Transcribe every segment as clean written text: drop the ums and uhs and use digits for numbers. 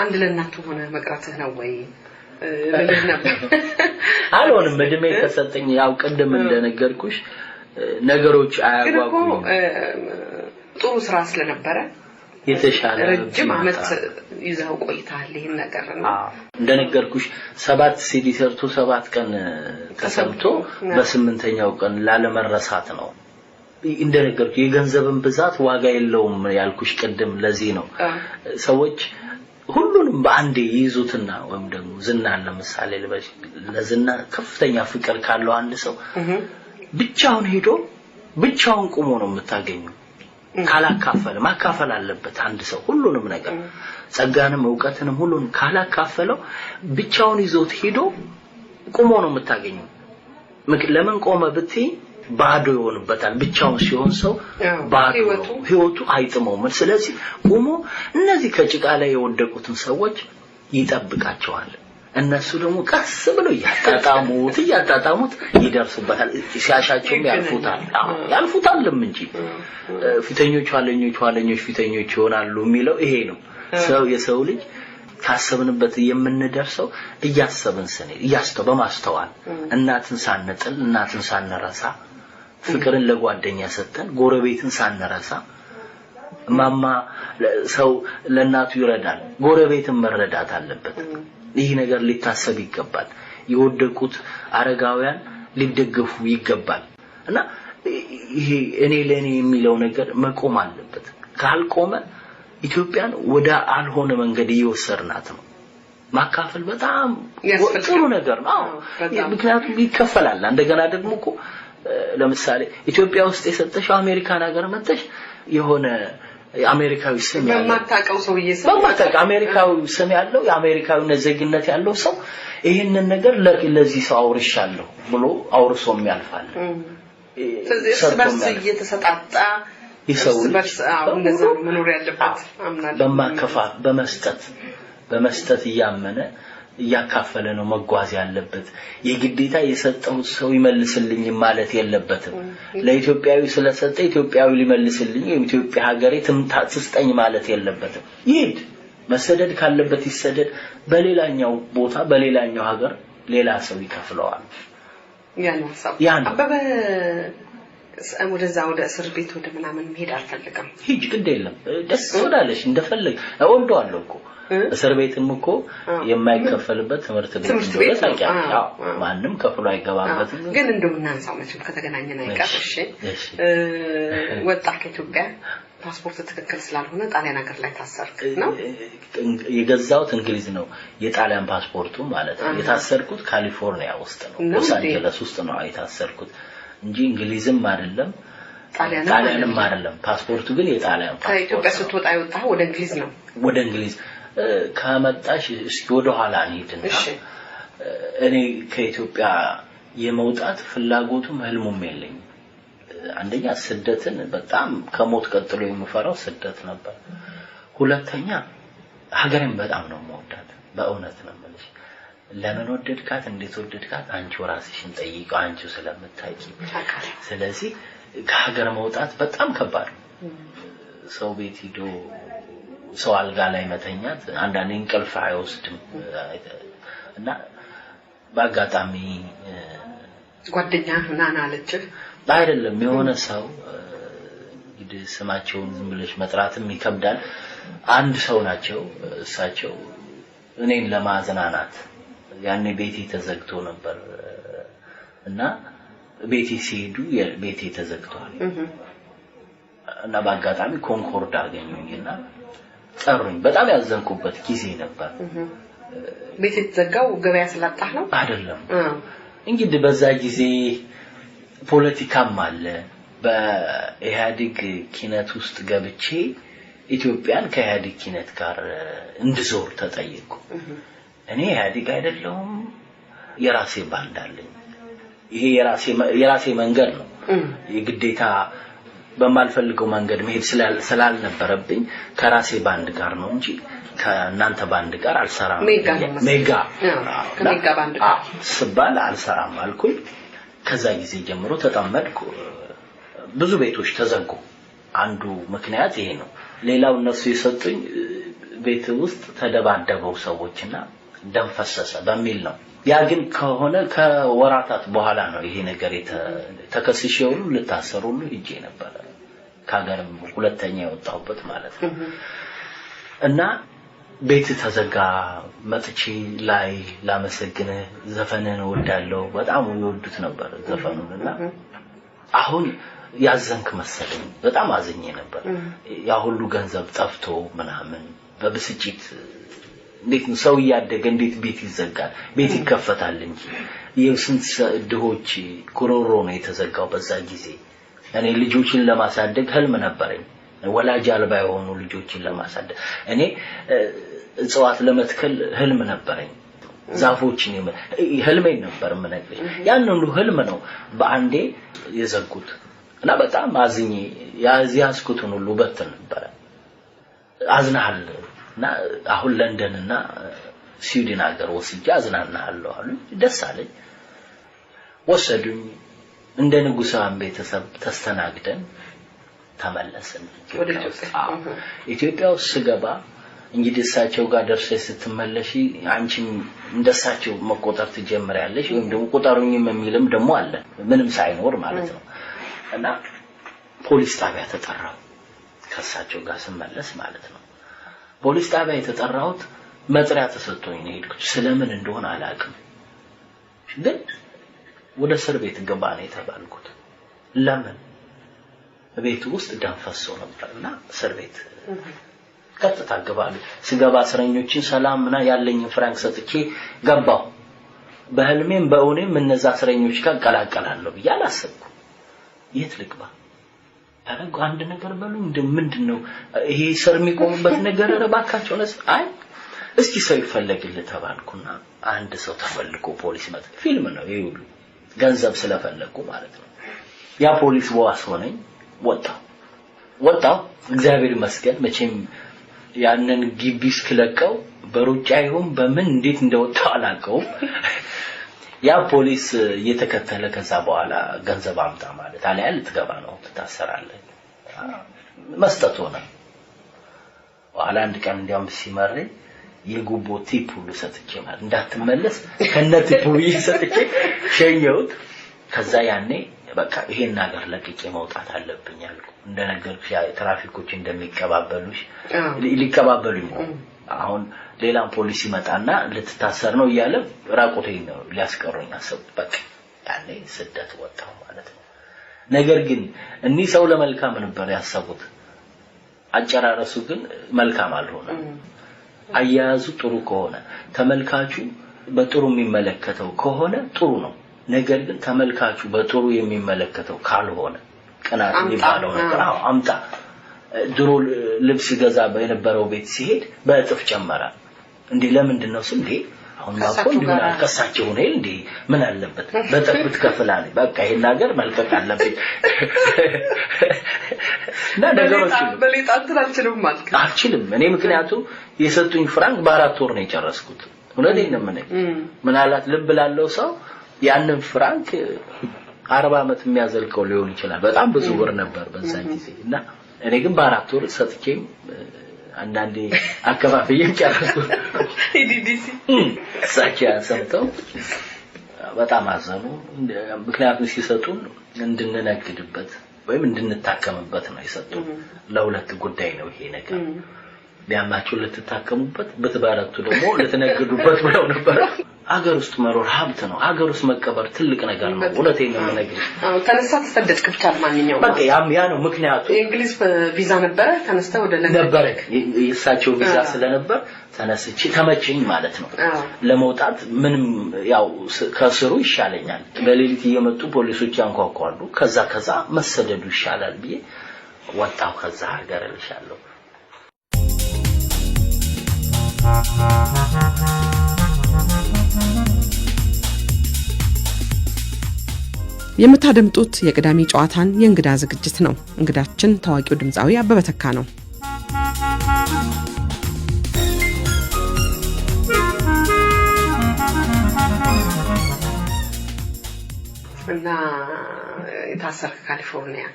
አንድ ለእናቱ ሆነ መቅረትህ ነው ወይ ምንድን ነበር አልሆነም በደሜ ተሰጠኝ ያው ቀደም እንደነገርኩሽ ነገሮች አያጓጉኝ ጥሩ ስራ ስለነበረ የተሻለ ረጅም አመት ይዘው ቆይታል ይሄን ነገር ነው እንደነገርኩሽ 7 ሲዲ ሰርቶ 7 ቀን ተሰምቶ በ8ኛው ቀን ላለመረሳት ነው እንደነገርኩ የገንዘብን ብዛት ዋጋ የለውም ያልኩሽ ቀደም ለዚህ ነው ሰዎች ሁሉንም በአንዴ ይዙትና ወይም ደግሞ ዝናን ለምሳሌ ለዝና ከፍተኛ ፍቅር ካለው አንድ ሰው ብቻውን ሄዶ ብቻውን ቆሞ ነው የምታገኙ ካላካፈለ ማካፈል አለበት አንድ ሰው ሁሉንም ነገር ጸጋንም ዕውቀትንም ሁሉን ካላካፈለው ብቻውን ይዞት ሄዶ ቆሞ ነው የምታገኙ ለምን ቆመ ብትይ ባዶ ይሆንበታል ብቻውን ሲሆን ሰው ባዶ ህይወቱ አይጥመውም ስለዚህ ቆሞ እነዚህ ከጭቃ ላይ የወደቁትን ሰዎች ይጠብቃቸዋል እነሱ ደግሞ ቀስ ብለው ያጣጣሙት ይደርሱበታል ሲያሻቸው ያልፉታልም እንጂ ፊተኞች ኋለኞች ፊተኞች ይሆናሉ የሚለው ይሄ ነው ሰው የሰው ልጅ ካሰብንበት የምንደርሰው እያሰብን በማስተዋል እናትን ሳንጥል እናትን ሳንረሳ ፍቅርን ለጓደኛ ሰጠን ጎረቤትን ሳንረሳ ማማ ሰው ለናቱ ይረዳል ጎረቤትን መረዳት አለበት ይሄ ነገር ሊታሰብ ይገባል የወደቁት አረጋውያን ሊደገፉ ይገባል እና ይሄ እኔ ለኔ የሚለው ነገር መቆም አለበት ካልቆመ ኢትዮጵያን ወደ አልሆነ መንገድ እየወሰድናት ነው ማካፈል በጣም ጥሩ ነገር ነው ምክንያቱም ይከፈላል እንደገና ደግሞ እኮ ለምሳሌ ኢትዮጵያ ውስጥ የሰጠሽ አሜሪካን ሀገር መጥተሽ የሆነ የአሜሪካዊ ስም በማታቀው ሰው በማታቀው አሜሪካዊ ስም ያለው የአሜሪካዊነት ዜግነት ያለው ሰው ይሄንን ነገር ለዚህ ሰው አውርሻለሁ ብሎ አውርሶም ያልፋል ስለዚህ እየተሰጣጣ ይሰው እንደዛ መኖር ያለበት አምናለሁ በመስጠት ያመነ ያካፈለ ነው መጓዝ ያለበት የግዴታ የሰጠው ሰው ይመልስልኝ ማለት የለበትም ለኢትዮጵያዊ ስለሰጠ ኢትዮጵያዊ ሊመልስልኝ የኢትዮጵያ ሀገሬ ትስጠኝ ማለት የለበትም ይሄድ መሰደድ ካለበት ይሰደድ በሌላኛው ቦታ በሌላኛው ሀገር ሌላ ሰው ይከፍለዋል ያን አበበ ወደዛ ወደ እስር ቤት ወደ ምናምን መሄድ አልፈልግም ሂጅ ግድ የለም ደስ ወዳለሽ እንደፈለግ እወልደዋለሁ እኮ እስር ቤትም እኮ የማይከፈልበት ትምህርት ቤት ነው ማንንም ከፍሎ አይገባበትም ግን እንደምናንሳው መቼም ከተገናኘን አይቀርሽ ወጣ ከኢትዮጵያ ፓስፖርት ትክክል ስላልሆነ ጣሊያን ሀገር ላይ ታሰርክ ነው የገዛውት እንግሊዝ ነው የጣሊያን ፓስፖርቱ ማለት ነው የታሰርኩት ካሊፎርኒያ ውስጥ ነው ሎስ አንጀለስ ውስጥ ነው የታሰርኩት እንጂ እንግሊዝም አይደለም ጣሊያንም አይደለም ፓስፖርቱ ግን የጣሊያን ፓስፖርት ከኢትዮጵያ ስትወጣ የወጣው ወደ እንግሊዝ ነው ወደ እንግሊዝ ከመጣሽ እስኪ ወደ ኋላ እንሂድና እኔ ከኢትዮጵያ የመውጣት ፍላጎቱም ህልሙም የለኝም አንደኛ ስደትን በጣም ከሞት ቀጥሎ የምፈራው ስደት ነበር ሁለተኛ ሀገሬን በጣም ነው የምወዳት በእውነት ነው ማለት ለምን ወደድካት እንዴት ወደድካት አንቺ ራስሽን ጠይቀው አንቺ ስለምታቂ ስለዚህ ከሀገር መውጣት በጣም ከባድ ሰው ቤት ሄዶ ሰው አልጋ ላይ መተኛት አንዳንዴ እንቅልፍ አይወስድም እና በአጋጣሚ ጓደኛ ናና አለች አይደለም የሆነ ሰው እንግዲህ ስማቸውን ዝም ብለሽ መጥራትም ይከብዳል አንድ ሰው ናቸው እሳቸው እኔን ለማዝናናት ያኔ ቤቴ ተዘግቶ ነበር እና ቤቴ ሲሄዱ ቤቴ ተዘግቷል እና በአጋጣሚ ኮንኮርድ አገኙኝና ጠሩኝ በጣም ያዘንኩበት ጊዜ ነበር ቤቴ ተዘጋው ገበያ ስላጣህ ነው አይደለም እንግዲህ በዛ ጊዜ ፖለቲካም አለ በኢህአዴግ ኪነት ውስጥ ገብቼ ኢትዮጵያን ከኢህአዴግ ኪነት ጋር እንድዞር ተጠየቅኩ እኔ ኢህአዴግ አይደለሁም የራሴ ባንድ አለኝ ይሄ የራሴ መንገድ ነው የግዴታ በማልፈልገው መንገድ መሄድ ስላልነበረብኝ ከራሴ ባንድ ጋር ነው እንጂ ከናንተ ባንድ ጋር አልሰራም ሜጋ ባንድ ስባል አልሰራም አልኩኝ ከዛ ጊዜ ጀምሮ ተጣመድኩ ብዙ ቤቶች ተዘጉ አንዱ ምክንያት ይሄ ነው ሌላው እነሱ የሰጡኝ ቤት ውስጥ ተደባደበው ሰዎችና ደም ፈሰሰ በሚል ነው። ያ ግን ከሆነ ከወራታት በኋላ ነው ይሄ ነገር ተከስሼው ልታሰሩ ሄጄ ነበር ካገርም ሁለተኛ የወጣሁበት ማለት ነው። እና ቤት ተዘጋ። መጥቼ ላይ ላመሰግነ ዘፈነን ወዳለው በጣም ይወዱት ነበር ዘፈኑንና አሁን ያዘንክ መሰለኝ በጣም አዘኜ ነበር። ያ ሁሉ ገንዘብ ጠፍቶ ምናምን በብስጭት እንዴት ሰው ያደገ እንዴት ቤት ይዘጋል? ቤት ይከፈታል እንጂ የስንት ድሆች ኩሮሮ ነው የተዘጋው በዛ ጊዜ። እኔ ልጆችን ለማሳደግ ህልም ነበረኝ ወላጅ አልባ የሆኑ ልጆችን ለማሳደግ እኔ እጽዋት ለመትከል ህልም ነበረኝ ዛፎችን ህልሜን ነበር ምነግርሽ ያን ሁሉ ህልም ነው በአንዴ የዘጉት እና በጣም አዝኜ ያዝያስኩትን ሁሉ በተን ነበር አዝናሃል እና አሁን ለንደንና ስዊድን ሀገር ወስጄ አዝናናለሁ አሉ ደስ አለኝ ወሰዱኝ እንደ ንጉሳን ቤተሰብ ተስተናግደን ተመለስን ኢትዮጵያ ውስጥ ስገባ እንግዲህ እሳቸው ጋር ደርሰሽ ስትመለሺ አንቺም እንደሳቸው መቆጠር ትጀምሪያለሽ ወይም ደግሞ ቁጠሩኝም የሚልም ደግሞ አለ ምንም ሳይኖር ማለት ነው እና ፖሊስ ጣቢያ ተጠራው ከሳቸው ጋር ስመለስ ማለት ነው ፖሊስ ጣቢያ የተጠራሁት መጥሪያ ተሰጥቶኝ ነው ሄድኩት ስለምን እንደሆነ አላውቅም ግን ወደ እስር ቤት ገባ ነው የተባልኩት ለምን ቤት ውስጥ ደም ፈሶ ነበርና እስር ቤት ቀጥታ ገባሉ ስገባ እስረኞችን ሰላምና ያለኝ ፍራንክ ሰጥቼ ገባው በህልሜም በእውኔም እነዛ እስረኞች ጋር ቀላቀላለሁ ይያላሰብኩ የት ልግባ አረጋው አንድ ነገር በሉኝ ምንድነው ይሄ ስር የሚቆምበት ነገር ረባካቸው ነስ አይ እስኪ ሰው ይፈልግልህ ተባልኩና አንድ ሰው ተፈልጎ ፖሊስ መጣ ፊልም ነው ይሁሉ ገንዘብ ስለፈለኩ ማለት ነው ያ ፖሊስ ዋስ ሆነኝ ወጣው እግዚአብሔር ይመስገን መቼም ያንን ግቢስ ክለቀው በሩጫ ይሁን በምን እንዴት እንደወጣው አላውቀው ያ ፖሊስ እየተከተለ ከዛ በኋላ ገንዘብ አምጣ ማለት አለያ ልትገባ ነው ተታሰራለህ መስጠት ሆነ በኋላ አንድ ቀን እንዲያውም ሲመረ የጉቦ ቲፕ ሁሉ ሰጥቼ ማለት እንዳትመለስ ከነቲፑ ይሰጥቼ ሸኘሁት ከዛ ያኔ በቃ ይሄን ነገር ለቅቄ መውጣት አለብኝ አልኩ እንደነገርኩሽ ትራፊኮች እንደሚቀባበሉሽ ሊቀባበሉኝ አሁን ሌላም ፖሊስ ይመጣና ልትታሰር ነው ይያለ ራቆቴን ነው ሊያስቀሩኝ አሰብ በቃ ያኔ ስደት ወጣው ማለት ነው ነገር ግን እኒ ሰው ለመልካም ነበር ያሰቡት አጨራረሱ ግን መልካም አልሆነም አያያዙ ጥሩ ከሆነ ተመልካቹ በጥሩ የሚመለከተው ከሆነ ጥሩ ነው ነገር ግን ተመልካቹ በጥሩ የሚመለከተው ካልሆነ ቀናት የሚባለው ነገር አምጣ ድሮ ልብስ ገዛ በነበረው ቤት ሲሄድ በእጥፍ ጨመረ እንዴ ለምንድን ነው ስንዴ አሁን ማቆም ዲና ከሳቸው ነው እንዴ ምን አለበት በጥፍት ከፍላለ በቃ ይሄን ነገር መልቀቅ አለበት ነገሮች በሌጣት አልችልም ማለት አልችልም እኔ ምክንያቱም የሰጡኝ ፍራንክ በአራት ወር ነው የጨረስኩት ወለዴን ነው ምን አላት ልብ ላለው ሰው ያንን ፍራንክ 40 አመት የሚያዘልቀው ሊሆን ይችላል በጣም ብዙ ወር ነበር በዛ ጊዜ እና እኔ ግን በአራት ወር ሰጥቼም አንዳንዴ አከፋፍዬም ጨረስኩ ኢዲዲሲ ሳኪያ ሰጥተው በጣም አዘኑ ምክንያቱም ሲሰጡን እንድንነግድበት ወይም እንድንታከምበት ነው የሰጡን ለሁለት ጉዳይ ነው ይሄ ነገር ቢያማችሁ ለተታከሙበት በተባረቱ ደግሞ ለተነግዱበት ብለው ነበር አገር ውስጥ መሮር ሀብት ነው አገር ውስጥ መቀበር ትልቅ ነገር ነው ወለቴን ነው ነገር ተነሳ ተሰደድክ ብቻ ማንኛው በቃ ያ ነው ምክንያቱ የእንግሊዝ ቪዛ ነበር ተነስተው ወደ ነበር የሳቸው ቪዛ ስለነበር ተነስቼ ተመቸኝ ማለት ነው ለመውጣት ምንም ያው ከስሩ ይሻለኛል በሌሊት እየመጡ ፖሊሶች ያንኳኳሉ ከዛ መሰደዱ ይሻላል ብዬ ወጣው ከዛ ሀገር ልሻለሁ የምታደምጡት የቅዳሜ ጨዋታን የእንግዳ ዝግጅት ነው እንግዳችን ታዋቂው ድምጻዊ አበበ ተካ ነው እና የታሰርከ ካሊፎርኒያ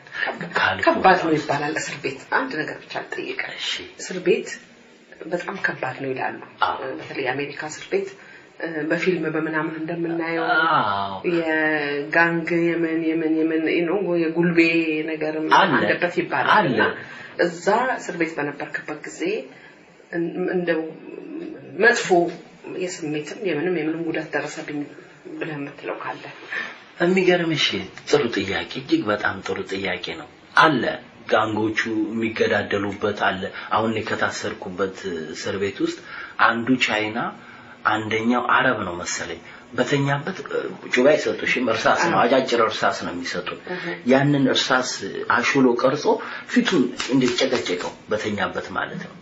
ከባድ ነው ይባላል እስር ቤት አንድ ነገር ብቻ ልጠይቅሽ እስር ቤት በጣም ከባድ ነው ይላሉ በተለይ አሜሪካ እስር ቤት በፊልም በመናምን እንደምናየው የጋንግ የምን ነው የጉልቤ ነገርም አለበት ይባላል እዛ እስር ቤት በነበርክበት ጊዜ እንደው መጥፎ የስሜትም የምንም ጉዳት ደረሰብኝ ብለህ የምትለው ካለ የሚገርምሽ ጥሩ ጥያቄ እጅግ በጣም ጥሩ ጥያቄ ነው አለ ጋንጎቹ የሚገዳደሉበት አለ አሁን የከታሰርኩበት እስር ቤት ውስጥ አንዱ ቻይና አንደኛው አረብ ነው መሰለኝ በተኛበት ጩባ ይሰጡሽ እርሳስ ነው አጫጭር እርሳስ ነው የሚሰጡት ያንን እርሳስ አሹሎ ቀርጾ ፊቱን እንደጨቀጨቀው በተኛበት ማለት ነው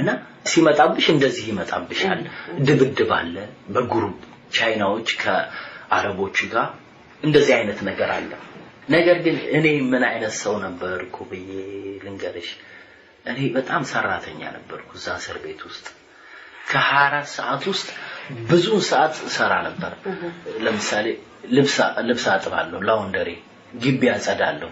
እና ሲመጣብሽ እንደዚህ ይመጣብሻል ድብድብ አለ በግሩፕ ቻይናዎች ከአረቦች ጋር እንደዚህ አይነት ነገር አለ ነገር ግን እኔ ምን አይነት ሰው ነበርኩ ብዬ ልንገርሽ እኔ በጣም ሰራተኛ ነበርኩ እዛ እስር ቤት ውስጥ ከ24 ሰዓት ውስጥ ብዙ ሰዓት ሰራ ነበር ለምሳሌ ልብስ አጥባለሁ ላውንደሪ ግቢ አጸዳለሁ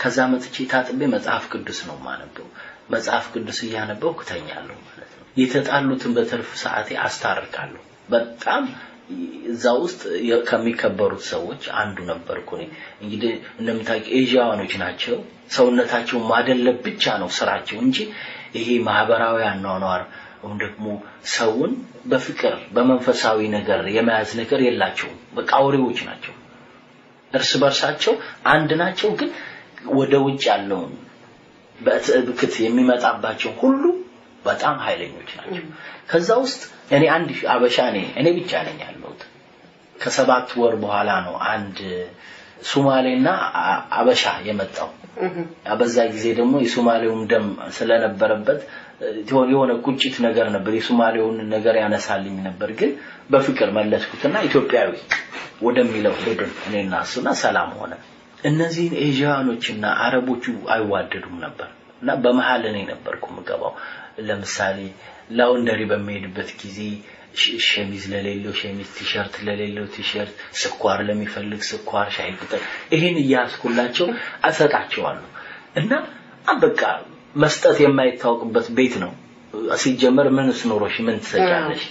ከዛ መጥቼ ታጥቤ መጽሐፍ ቅዱስ ነው ማነበው መጽሐፍ ቅዱስ ያነበው ከተኛለሁ ማለት ነው የተጣሉትን በትርፍ ሰዓቴ አስታርቃለሁ በጣም እዛ ውስጥ ከሚከበሩት ሰዎች አንዱ ነበርኩ እኔ እንግዲህ እንደምታውቂ ኤዥያኖች ናቸው ሰውነታቸው ማደለብ ብቻ ነው ስራቸው እንጂ ይሄ ማህበራዊ አኗኗር ወንድሙ ሰውን በፍቅር በመንፈሳዊ ነገር የማያዝ ነገር የላቸውም በቃ አውሬዎች ናቸው እርስ በርሳቸው አንድ ናቸው ግን ወደ ውጭ ያለው በትዕብክት የሚመጣባቸው ሁሉ በጣም ኃይለኞች ናቸው ከዛ ውስጥ እኔ አንድ አበሻ እኔ ብቻ ነኝ ያለሁት ከ7 ወር በኋላ ነው አንድ ሶማሌና አበሻ የመጣው አበዛ ጊዜ ደግሞ የሶማሌውን ደም ስለነበረበት የሆነ ቁጭት ነገር ነበር የሶማሌውን ነገር ያነሳልኝ ነበር ግን በፍቅር መለስኩትና ኢትዮጵያዊ ወደሚለው ሄድን እኔና እሱና ሰላም ሆነ እነዚህ ኤዥያኖችና አረቦቹ አይዋደዱም ነበር እና በመሃል እኔ ነበርኩ ምገባው ለምሳሌ ላውንደሪ በሚሄድበት ጊዜ ሸሚዝ ለሌለው ሸሚዝ ቲሸርት ለሌለው ቲሸርት ስኳር ለሚፈልግ ስኳር ሻይ ቁጥር ይሄን ያስኩላቸው አሰጣቸዋለሁ እና በቃ መስጠት የማይታወቅበት ቤት ነው ሲጀመር ምንስ ኖሮሽ ምን ትሰጫለሽ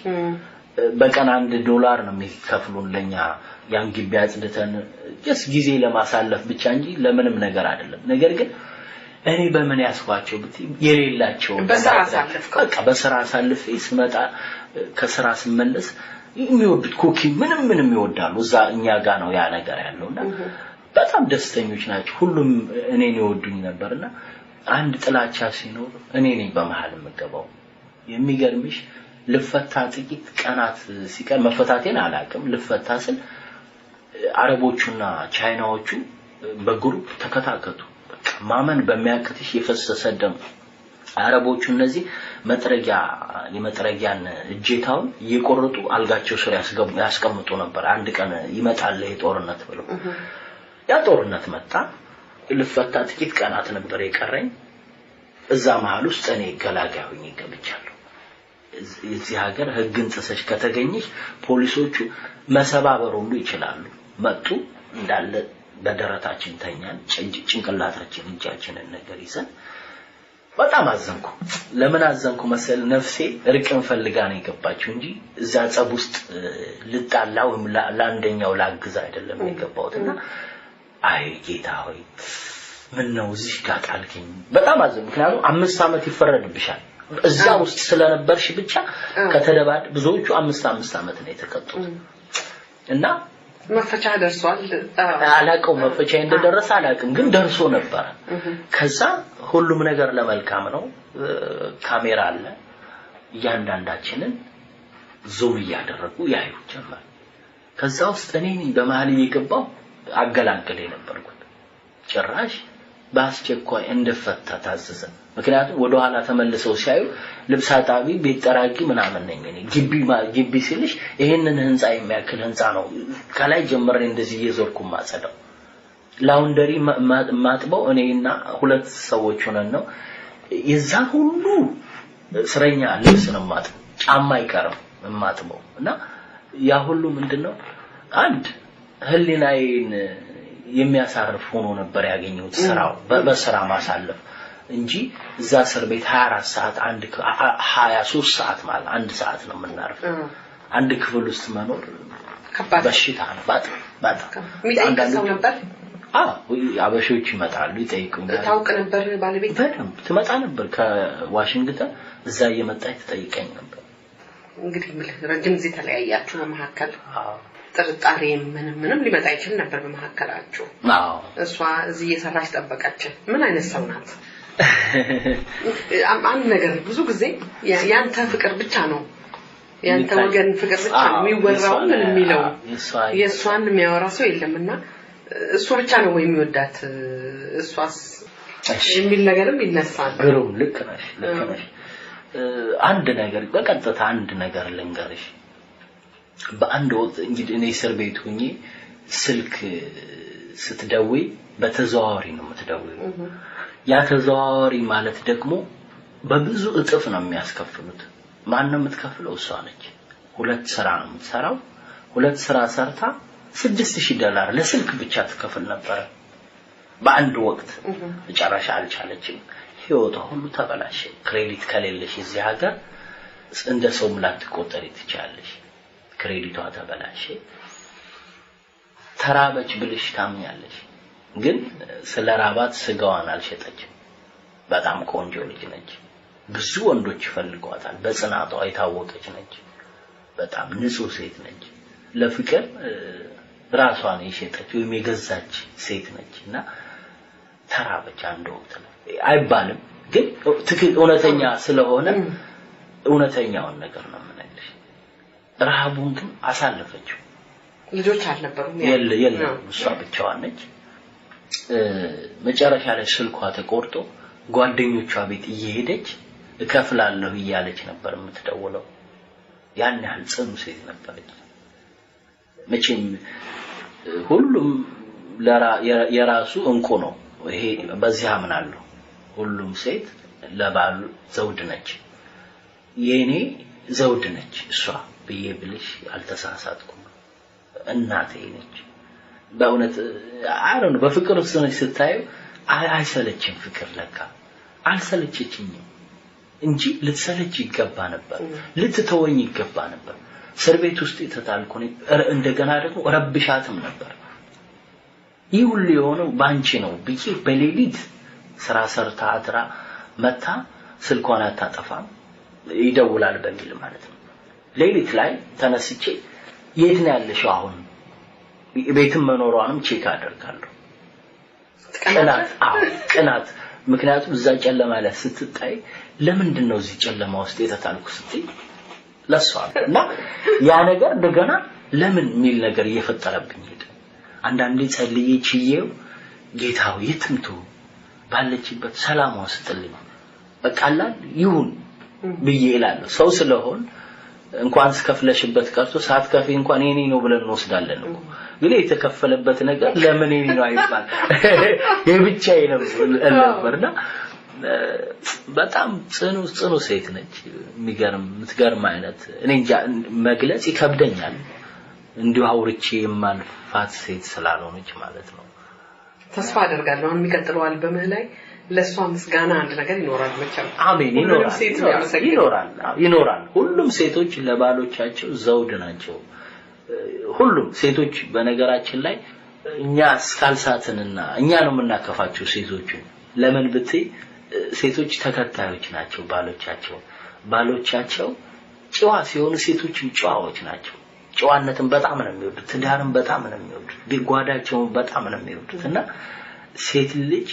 በቀን $1 ነው የሚከፍሉን ለኛ ያን ግቢ አጽድተን ጊዜ ለማሳለፍ ብቻ እንጂ ለምንም ነገር አይደለም ነገር ግን እኔ በምን ያስኳቸው የሌላቸው በስራ አሳልፌ ስመጣ ከስራ ስመለስ የሚወዱት ኩኪ ምንም ይወዳሉ እዛ እኛ ጋር ነው ያ ነገር ያለውና በጣም ደስተኞች ናቸው ሁሉም እኔን ይወዱኝ ነበርና አንድ ጥላቻ ሲኖር እኔ ነኝ በመሃል የምገባው የሚገርምሽ ልፈታ ጥቂት ቀናት ሲቀር መፈታቴን አላቅም ልፈታ ስል አረቦቹና ቻይናዎቹ በግሩፕ ተከታከቱ ማመን በሚያከትሽ የፈሰሰ ደም አረቦቹ እነዚህ የመጥረጊያን እጄታውን እየቆረጡ አልጋቸው ስር ያስቀምጡ ነበር አንድ ቀን ይመጣል የጦርነት ብለው ያ ጦርነት መጣ ልፈታ ጥቂት ቀናት ነበር የቀረኝ እዛ መሃል ውስጥ እኔ ገላጋዩኝ ገብቻለሁ እዚህ ሀገር ህግን ጥሰሽ ከተገኘሽ ፖሊሶቹ መሰባበር ሁሉ ይችላሉ መጡ እንዳለ በደረታችን ተኛን ጭንቅላታችን እጃችንን ነገር ይዘን በጣም አዘንኩ ለምን አዘንኩ መሰል ነፍሴ እርቅን ፈልጋ ነው የገባችው እንጂ እዛ ጸብ ውስጥ ልጣላው ለአንደኛው ላግዝ አይደለም የገባውትና አይ ጌታ ሆይ ምን ነው እዚህ ጋር ጣልከኝ በጣም አዘንኩ ምክንያቱም 5 አመት ይፈረድብሻል እዛ ውስጥ ስለነበርሽ ብቻ ከተደባድ ብዙዎቹ 5 አመት ነው የተቀጡት እና መፈቻ ደርሷል አላቀው መፈቻ እንደደረሰ አላቅም ግን ደርሶ ነበር ከዛ ሁሉም ነገር ለመልካም ነው ካሜራ አለ ያንዳንዳችንን ዙም ያደረጉ ያዩ ጀመር ከዛ ውስጥ እኔ በመሃል እየገባው አገላግሌ ነበርኩት ጭራሽ ባስቸኳይ እንደፈታ ታዘዘ ምክንያቱም ወደ ኋላ ተመልሰው ሲያዩ ልብስ አጣቢ ቤት ጠራቂ ምናምን ነኝ እኔ ግቢ ሲልሽ ይሄንን ህንጻ የሚያክል ህንጻ ነው ከላይ ጀምሬ እንደዚህ እየዞርኩ ማጸዳው ላውንደሪ ማጥበው እኔና 2 ሰዎች ሆነን ነው የዛ ሁሉ ስረኛ ልብስ ነው ማጥበው ጫማ አይቀርም ማጥበው እና ያ ሁሉ ምንድነው አንድ ህሊናዬን የሚያሳርፍ ሆኖ ነበር ያገኘሁት ስራው በስራ ማሳለፍ እንጂ እዛ እስር ቤት 24 ሰዓት 23 ሰዓት ማለት 1 ሰዓት ነው የምናርፈው አንድ ክፍል ውስጥ መኖር ከባድ በሽታ ነው በጣም የሚጠይቀው ነበር አበሾች ይመጣሉ ይጠይቁኛል ታውቅ ነበር ባለቤት በደንብ ትመጣ ነበር ከዋሽንግተን እዛ እየመጣች ትጠይቀኝ ነበር እንግዲህ ረጅም ጊዜ ተለያያችሁ በመሐከል ጥርጣሬ ምንም ሊመጣ ይችላል ነበር በመሐከላችሁ እሷ እዚህ እየሰራች ጠበቀች ምን አይነት ሰው ናት አንድ ነገር ብዙ ጊዜ ያንተ ፍቅር ብቻ ነው ያንተ ወገን ፍቅር ብቻ ነው የሚወራው ምን የሚለው የሷን የሚያወራ ሰው የለምና እሷ ብቻ ነው ወይ የሚወዳት እሷስ የሚል ነገርም ይነሳል ግሩም ልክ ነሽ አንድ ነገር በቀጥታ አንድ ነገር ልንገርሽ በአንድ ወቅት እንግዲህ እኔ እስር ቤት ሆኜ ስልክ ስትደውይ በተዘዋዋሪ ነው የምትደውይው ያ ተዘዋዋሪ ማለት ደግሞ በብዙ እጥፍ ነው የሚያስከፍሉት ማን ነው የምትከፍለው እሷ ነች ሁለት ስራ ነው የምትሰራው ሁለት ስራ ሰርታ $6000 ለስልክ ብቻ ትከፍል ነበር በአንድ ወቅት መጨረሻ አልቻለችም ህይወቷ ሁሉ ተበላሸ ክሬዲት ከሌለሽ እዚህ ሀገር እንደ ሰው ምላት ቆጠሪ ትቻለሽ ክሬዲቷ ተበላሸ ተራበች ብልሽ ታምኛለሽ ግን ስለራባት ስጋዋን አልሸጠችም በጣም ቆንጆ ልጅ ነች ብዙ ወንዶች ይፈልጓታል በጽናቷ የታወቀች ነች በጣም ንጹህ ሴት ነች ለፍቅር ራሷን የሸጠች ወይ የገዛች ሴት ነችና ተራበች አንድ ወቅት ላይ አይባልም ግን ትክክል እውነተኛ ስለሆነ እውነተኛውን ነገር ነው የምነግርሽ ረሃቡን ግን አሳለፈችው ልጆች አልነበሩም የለ እሷ ብቻዋን ነች መጨረሻ ላይ ስልኳ ተቆርጦ ጓደኞቿ ቤት እየሄደች እከፍላለሁ እያለች ነበር የምትደውለው ያን ያህል ጽኑ ሴት ነበረች መቼም ሁሉም የራሱ እንቁ ነው ይሄ በዚህ አምናለሁ ሁሉም ሴት ለባሉ ዘውድ ነች የኔ ዘውድ ነች እሷ በየብልሽ አልተሳሳትኩም እናቴ ነች በእውነት አረን በፍቅር ውስጥ ነች ስታዩ አይሰለችም ፍቅር ለካ አልሰለችኝም እንጂ ልትሰለች ይገባ ነበር ልትተወኝ ይገባ ነበር እስር ቤት ውስጥ ተጣልኩ እንደገና ደግሞ ረብሻትም ነበር ይሁሉ የሆነው ባንቺ ነው ብዬ በሌሊት ስራ ሰርታ አድራ መታ ስልኳን አታጠፋም ይደውላል በሚል ማለት ነው ሌሊት ላይ ተነስቼ የት ነው ያለሽው አሁን ቤትም መኖሯንም ቼክ አደርጋለሁ ቅናት ምክንያቱም እዛ ጨለማ ላይ ስትታይ ለምንድን ነው እዚህ ጨለማ ውስጥ የተጣልኩ ስትይ ለሷና ያ ነገር እንደገና ለምን ሚል ነገር እየፈጠረብኝ ሄደ አንዳንዴ ጸልዬ ችዬው ጌታው የትምቱ ባለችበት ሰላም ወስጥልኝ በቃላል ይሁን ብዬ እላለሁ ሰው ስለሆን እንኳን ስከፍለሽበት ቀርቶ ሳትከፊ እንኳን የኔ ነው ብለን እንወስዳለን እኮ ግን የተከፈለበት ነገር ለምን የኔ ነው አይባል የብቻዬ ነው ነበርና በጣም ጽኑ ሴት ነች ምትገርም አይነት እኔ እንጃ መግለጽ ይከብደኛል እንዲሁ አውርቼ የማልፋት ሴት ስላልሆነች ማለት ነው ተስፋ አደርጋለሁ አሁን የሚቀጥለው አልበምህ ላይ ለሷ ምስጋና አንድ ነገር ይኖራል መቼም አሜን ይኖራል ሁሉም ሴቶች ለባሎቻቸው ዘውድ ናቸው ሁሉም ሴቶች በነገራችን ላይ እኛ ስካልሳትንና እኛ ነው የምናከፋቸው ሴቶቹ ለምን ብትይ ሴቶች ተከታዮች ናቸው ባሎቻቸው ጨዋ ሲሆኑ ሴቶችም ጨዋዎች ናቸው ጨዋነትን በጣም ነው የሚወዱት ትዳርን በጣም ነው የሚወዱት ቢጓዳቸው በጣም ነው የሚወዱት እና ሴት ልጅ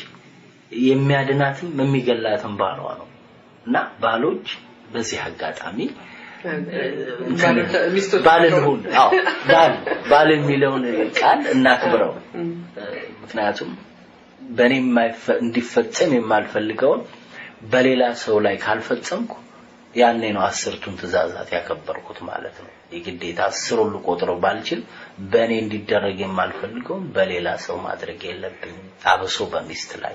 የሚያድናትም የሚገላትም ባሏ ነው እና ባሎች በዚህ አጋጣሚ ባልሁን ባል የሚለውን ቃል እናክብረው ምክንያቱም በኔ እንዲፈጸም የማልፈልገውን በሌላ ሰው ላይ ካልፈጸምኩ ያኔ ነው 10ቱን ትእዛዛት ያከበርኩት ማለት ነው የግዴታ 10ሩን ልቆጥረው ባልችል በኔ እንዲደረግ የማልፈልገውን በሌላ ሰው ማድረግ የለብኝም አብሶ በሚስት ላይ